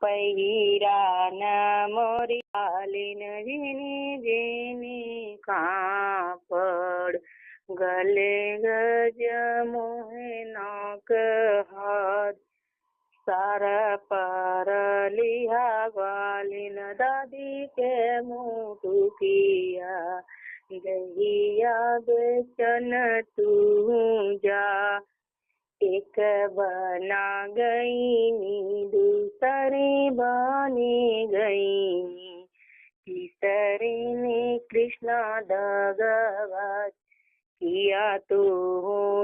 पहिरान मोरी आलिन झिनी झिनी कापड़ गले गजमोहे नाक हाथ सारा पर लिहा ग्वालिन दादी के मुटुकिया गहिया बेचन तू जा एक बना गई दूसरी बनी गई तीसरी ने कृष्णा दगवत किया तो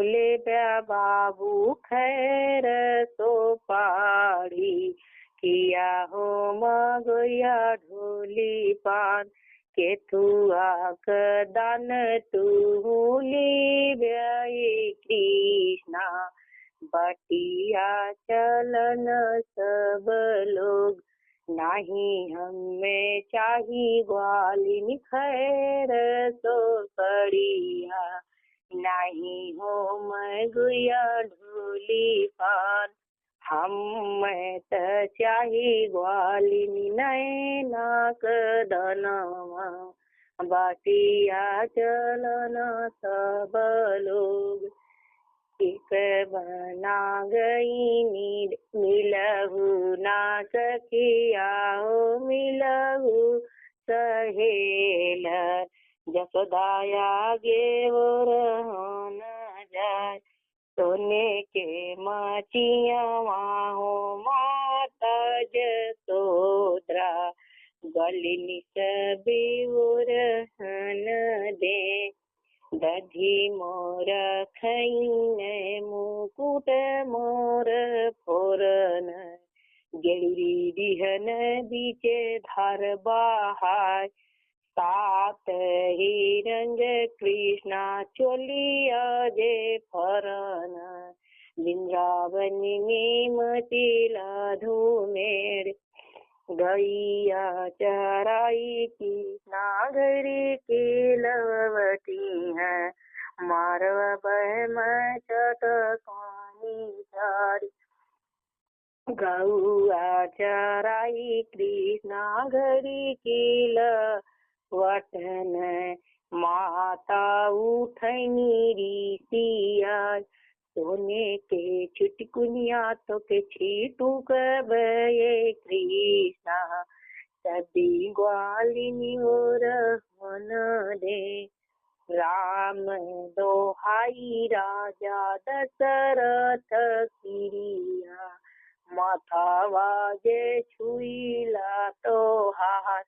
ले प्या बाबू खैर सो पाड़ी किया हो मगोया ढोली पान के तू आक दान तू ली ब्याई कृष्णा बटिया चलन सब लोग नहीं हमें चाही ग्वालिन खैर तो कड़िया नहीं हो मैं गुया ढोली पान हम त चाही ग्वालिन नैनाक दनवा बटिया चलन सब लोग एक बना गई मिलहु ना सखिया हो मिलहु सहेल जसोदाया गे वो रहन जाय सोने के मचिया हो माता जसोद्रा गलिनी सभी वो रहन दे दधी मोर खैने मुकुट मोर फोरन गेड़ी दिहन बीचे धार बहाय सात ही रंग कृष्णा चोलिया जे फरन वृंदावन में मचीला धूमेर गैया चराई की नागरी की लवती है मारव बह चटकानी चारी गौआ चराई कृष्णा घरी की लवटन माता उठनी ऋषिया सोने के चुटकुनिया तो के छीटुक बये कृष्णा सदी ग्वालिनी और मन दे राम दोहाई राजा दशरथ किरिया माथा वाजे छुईला तो हाथ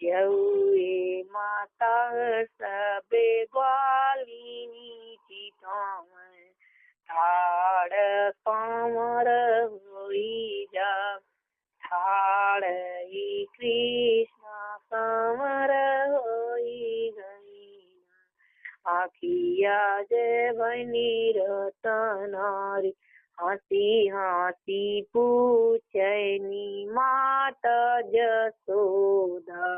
जौए माता सबे ग्वालिनी चितम ठाड़ कामर होई जा ठाड़ ही कृष्णा कामर होई गई आखिया जय बनी रतनारी हंसी हंसी पूछनी माता जसोदा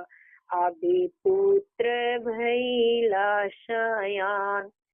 अभी पुत्र भैला शयान